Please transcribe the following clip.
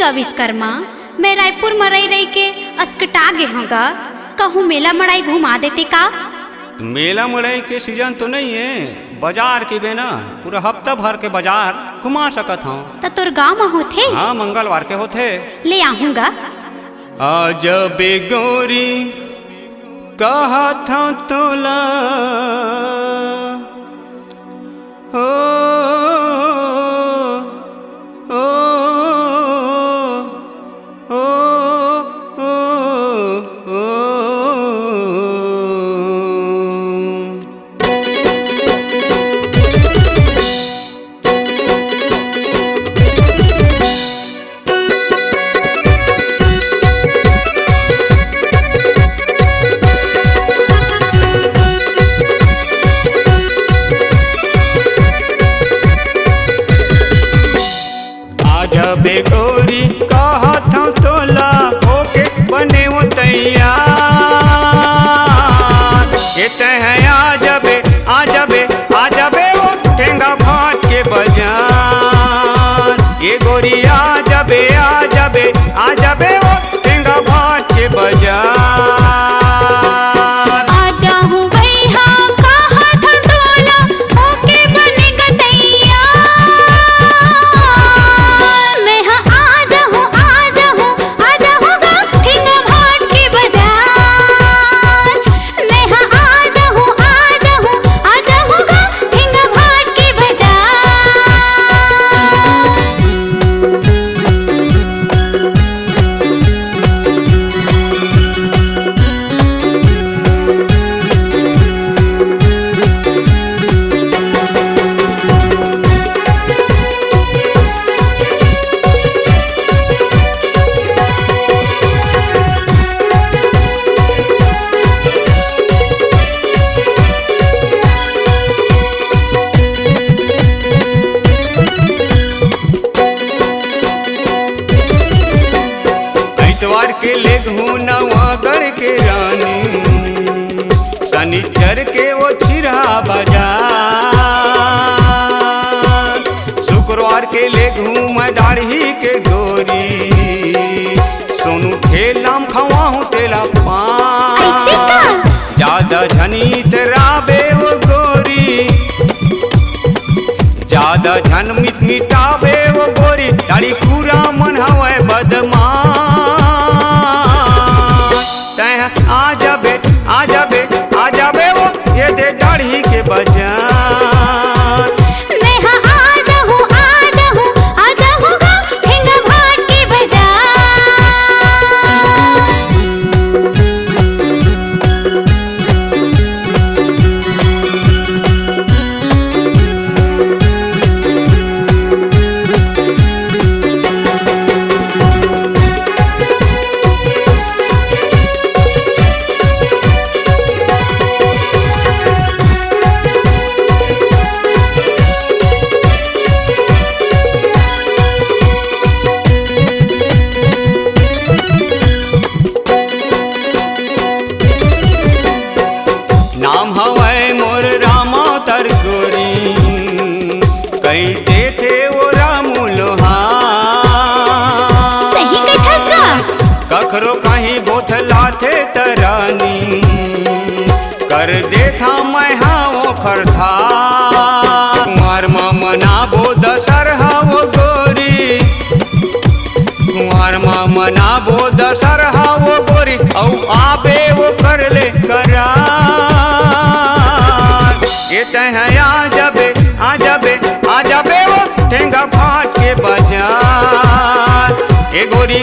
गा विश्वकर्मा, मैं रायपुर में रही के अस्कटा गे होगा, कहूँ मेला मड़ाई घुमा देते का? मेला मड़ाई के सीजन तो नहीं है, बाजार के बेना पूरा हफ्ता भर के बाजार घुमा सकत हूँ। तो तोर गाँव में होथे? हाँ, मंगलवार के होथे। ले आहूँगा। आज बेगोरी कहा था तोला ओ, ओ, ओ, ओ, ओ, बेगोरी कहा था तोला होके बने वो तैयार, कहते हैं आ जाबे वो ठेंगा भाट के बाजार। ये गोरी आ जाबे वो ठेंगा भाट के बाजार। के ले नवागढ़ के रानी, शनिचर के वो छिरा बाजार। शुक्रवार के ले घूम डाढ़ी के गोरी, सोनू ठेलाम खवाहूँ तेला पान। ज्यादा झनी तराबे वो गोरी, ज्यादा झन मिटावे वो गोरी, दाढ़ी पूरा मन हवे बदमाश। आ जाबे वो ये दे दाढ़ी के बाजार। मैं हाँ आ जाऊँगा ठेंगा भाट के बाजार। नाम हवै मोर रामा तर गोरी, कई देथे वो रामू लोहार। सही कथा कखरो कहीं बोथला थे तरानी, कर देथा मैं हाँ वो खरथा। कुंवर माँ मनाबो दशहरा वो गोरी, कुंवर माँ मनाबो दशहरा वो गोरी, औ आबे वो कर ले करार। ये तय आ जाबे वो ठेंगा भाट के बाजार। ए गोरी